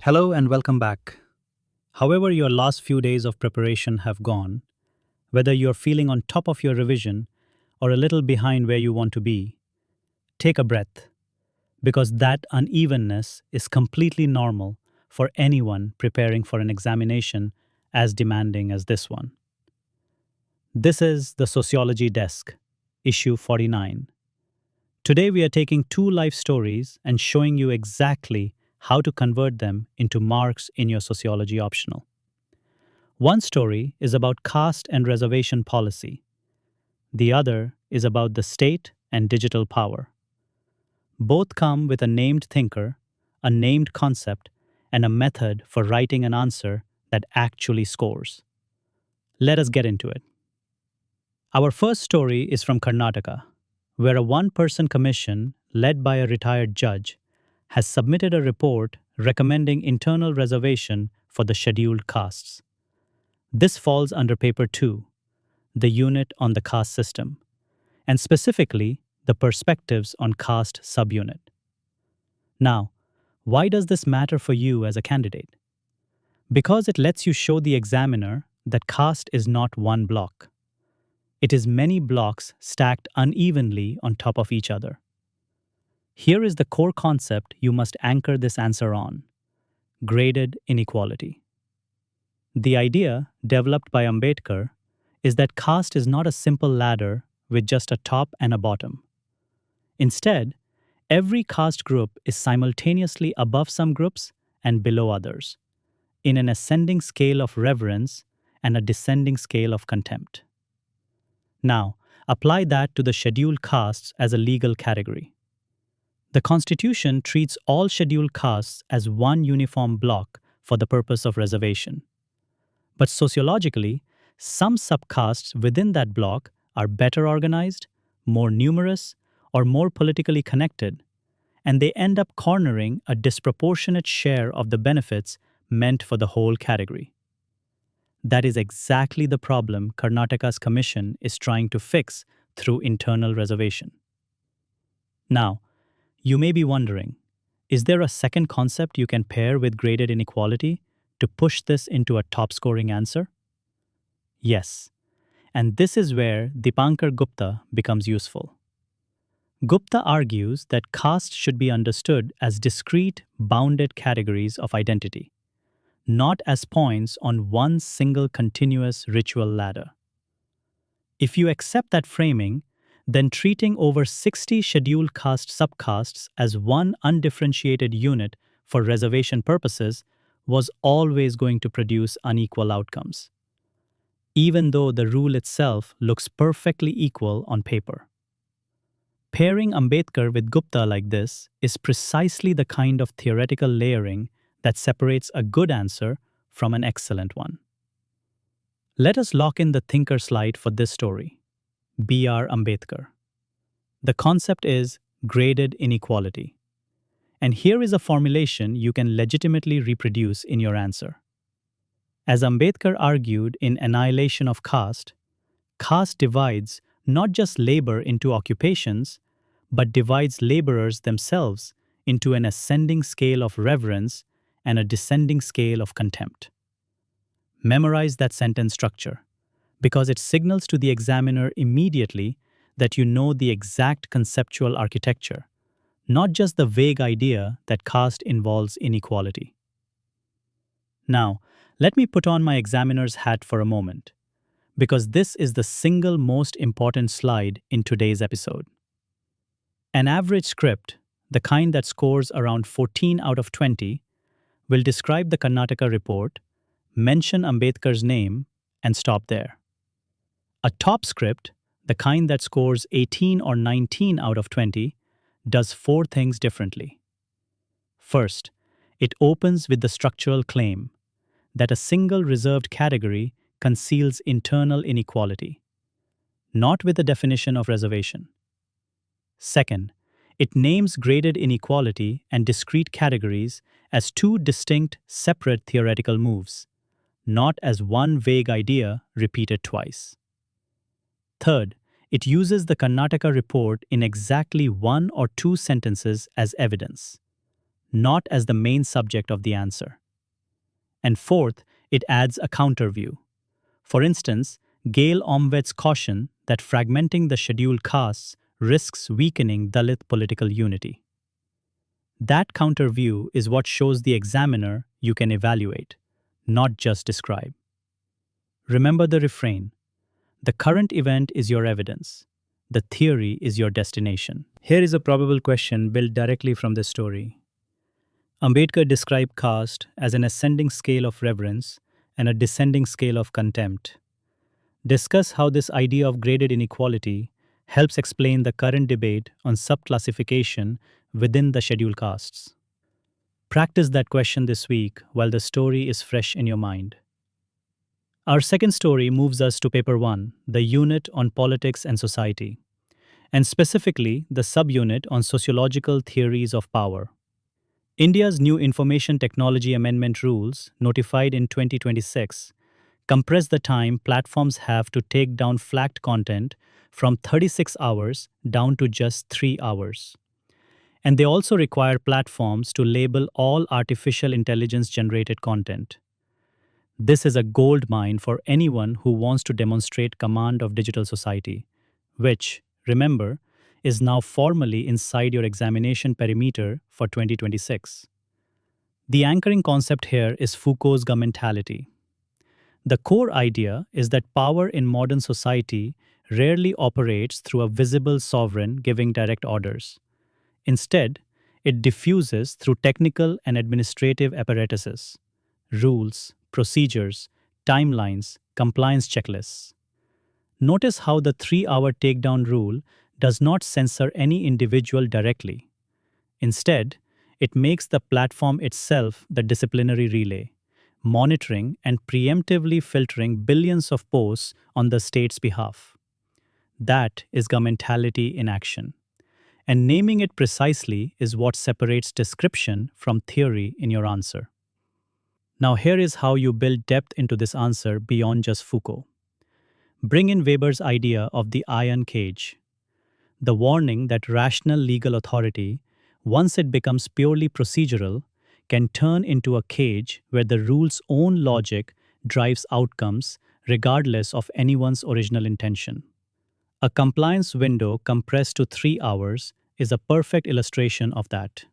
Hello and welcome back. However, your last few days of preparation have gone, whether you're feeling on top of your revision or a little behind where you want to be, take a breath, because that unevenness is completely normal for anyone preparing for an examination as demanding as this one. This is the Sociology Desk, issue 49. Today, we are taking two life stories and showing you exactly how to convert them into marks in your Sociology Optional. One story is about caste and reservation policy. The other is about the state and digital power. Both come with a named thinker, a named concept, and a method for writing an answer that actually scores. Let us get into it. Our first story is from Karnataka, where a one-person commission led by a retired judge has submitted a report recommending internal reservation for the scheduled castes. This falls under Paper 2, the unit on the caste system, and specifically the perspectives on caste subunit. Now, why does this matter for you as a candidate? Because it lets you show the examiner that caste is not one block. It is many blocks stacked unevenly on top of each other. Here is the core concept you must anchor this answer on: graded inequality. The idea, developed by Ambedkar, is that caste is not a simple ladder with just a top and a bottom. Instead, every caste group is simultaneously above some groups and below others, in an ascending scale of reverence and a descending scale of contempt. Now, apply that to the scheduled castes as a legal category. The Constitution treats all scheduled castes as one uniform block for the purpose of reservation. But sociologically, some subcastes within that block are better organized, more numerous, or more politically connected, and they end up cornering a disproportionate share of the benefits meant for the whole category. That is exactly the problem Karnataka's commission is trying to fix through internal reservation. Now, you may be wondering, is there a second concept you can pair with graded inequality to push this into a top-scoring answer? Yes, and this is where Dipankar Gupta becomes useful. Gupta argues that caste should be understood as discrete, bounded categories of identity, not as points on one single continuous ritual ladder. If you accept that framing, then treating over 60 scheduled caste subcastes as one undifferentiated unit for reservation purposes was always going to produce unequal outcomes, even though the rule itself looks perfectly equal on paper. Pairing Ambedkar with Gupta like this is precisely the kind of theoretical layering that separates a good answer from an excellent one. Let us lock in the thinker slide for this story. B.R. Ambedkar. The concept is graded inequality. And here is a formulation you can legitimately reproduce in your answer. As Ambedkar argued in Annihilation of Caste, caste divides not just labor into occupations, but divides laborers themselves into an ascending scale of reverence and a descending scale of contempt. Memorize that sentence structure, because it signals to the examiner immediately that you know the exact conceptual architecture, not just the vague idea that caste involves inequality. Now, let me put on my examiner's hat for a moment, because this is the single most important slide in today's episode. An average script, the kind that scores around 14 out of 20, will describe the Karnataka report, mention Ambedkar's name, and stop there. A top script, the kind that scores 18 or 19 out of 20, does four things differently. First, it opens with the structural claim that a single reserved category conceals internal inequality, not with the definition of reservation. Second, it names graded inequality and discrete categories as two distinct, separate theoretical moves, not as one vague idea repeated twice. Third, it uses the Karnataka report in exactly one or two sentences as evidence, not as the main subject of the answer. And fourth, it adds a counter view. For instance, Gail Omved's caution that fragmenting the scheduled castes risks weakening Dalit political unity. That counter view is what shows the examiner you can evaluate, not just describe. Remember the refrain: the current event is your evidence, the theory is your destination. Here is a probable question built directly from this story. Ambedkar described caste as an ascending scale of reverence and a descending scale of contempt. Discuss how this idea of graded inequality helps explain the current debate on subclassification within the scheduled castes. Practice that question this week while the story is fresh in your mind. Our second story moves us to Paper 1, the unit on politics and society, and specifically the subunit on sociological theories of power. India's new Information Technology Amendment rules, notified in 2026, compress the time platforms have to take down flagged content from 36 hours down to just 3 hours. And they also require platforms to label all artificial intelligence generated content. This is a gold mine for anyone who wants to demonstrate command of digital society, which, remember, is now formally inside your examination perimeter for 2026. The anchoring concept here is Foucault's Governmentality. The core idea is that power in modern society rarely operates through a visible sovereign giving direct orders. Instead, it diffuses through technical and administrative apparatuses, rules, procedures, timelines, compliance checklists. Notice how the 3-hour takedown rule does not censor any individual directly. Instead, it makes the platform itself the disciplinary relay, monitoring and preemptively filtering billions of posts on the state's behalf. That is governmentality in action. And naming it precisely is what separates description from theory in your answer. Now, here is how you build depth into this answer beyond just Foucault. Bring in Weber's idea of the iron cage, the warning that rational legal authority, once it becomes purely procedural, can turn into a cage where the rule's own logic drives outcomes regardless of anyone's original intention. A compliance window compressed to 3 hours is a perfect illustration of that.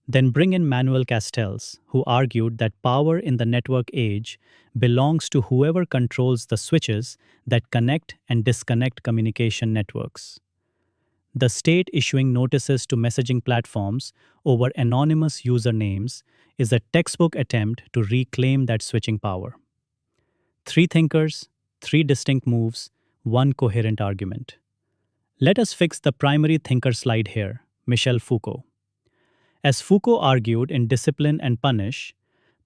Then bring in Manuel Castells, who argued that power in the network age belongs to whoever controls the switches that connect and disconnect communication networks. The state issuing notices to messaging platforms over anonymous usernames is a textbook attempt to reclaim that switching power. 3 thinkers, 3 distinct moves, 1 coherent argument. Let us fix the primary thinker slide here, Michel Foucault. As Foucault argued in Discipline and Punish,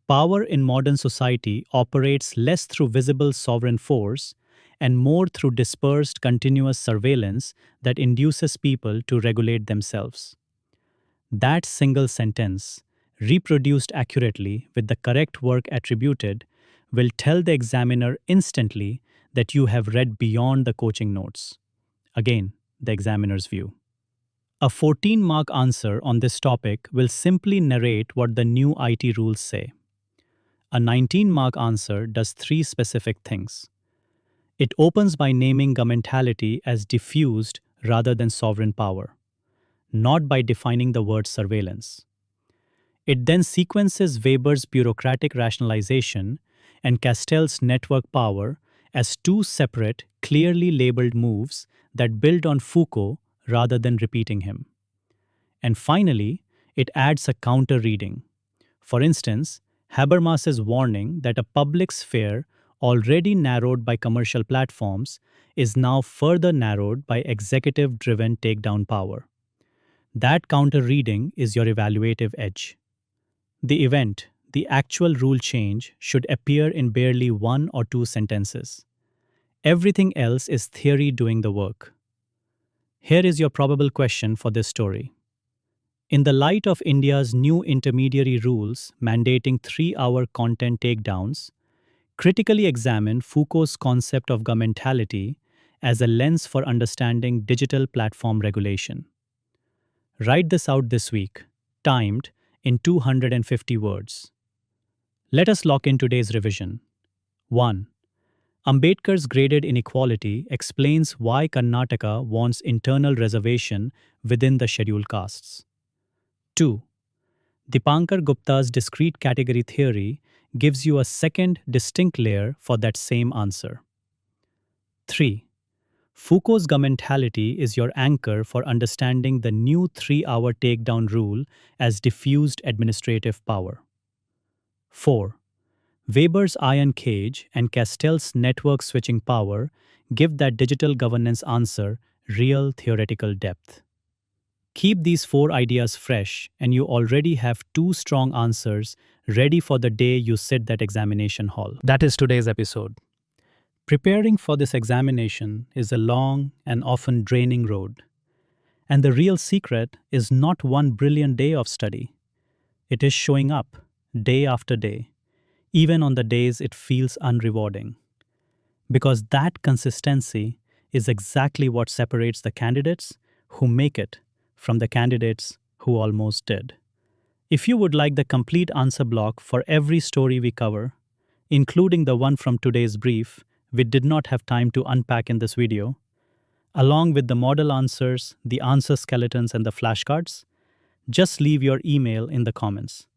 power in modern society operates less through visible sovereign force and more through dispersed continuous surveillance that induces people to regulate themselves. That single sentence, reproduced accurately with the correct work attributed, will tell the examiner instantly that you have read beyond the coaching notes. Again, the examiner's view. A 14-mark answer on this topic will simply narrate what the new IT rules say. A 19-mark answer does 3 specific things. It opens by naming governmentality as diffused rather than sovereign power, not by defining the word surveillance. It then sequences Weber's bureaucratic rationalization and Castell's network power as 2 separate, clearly labeled moves that build on Foucault rather than repeating him. And finally, it adds a counter reading. For instance, Habermas's warning that a public sphere already narrowed by commercial platforms is now further narrowed by executive-driven takedown power. That counter reading is your evaluative edge. The event, the actual rule change, should appear in barely 1 or 2 sentences. Everything else is theory doing the work. Here is your probable question for this story. In the light of India's new intermediary rules mandating 3-hour content takedowns, critically examine Foucault's concept of governmentality as a lens for understanding digital platform regulation. Write this out this week, timed, in 250 words. Let us lock in today's revision. 1. Ambedkar's graded inequality explains why Karnataka wants internal reservation within the scheduled castes. 2. Dipankar Gupta's discrete category theory gives you a second distinct layer for that same answer. 3. Foucault's Governmentality is your anchor for understanding the new 3-hour takedown rule as diffused administrative power. 4. Weber's iron cage and Castell's network switching power give that digital governance answer real theoretical depth. Keep these 4 ideas fresh, and you already have 2 strong answers ready for the day you sit that examination hall. That is today's episode. Preparing for this examination is a long and often draining road. And the real secret is not one brilliant day of study. It is showing up, day after day, even on the days it feels unrewarding. Because that consistency is exactly what separates the candidates who make it from the candidates who almost did. If you would like the complete answer block for every story we cover, including the one from today's brief we did not have time to unpack in this video, along with the model answers, the answer skeletons, and the flashcards, just leave your email in the comments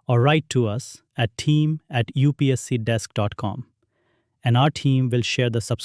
or write to us at team@upscdesk.com, and our team will share the subscription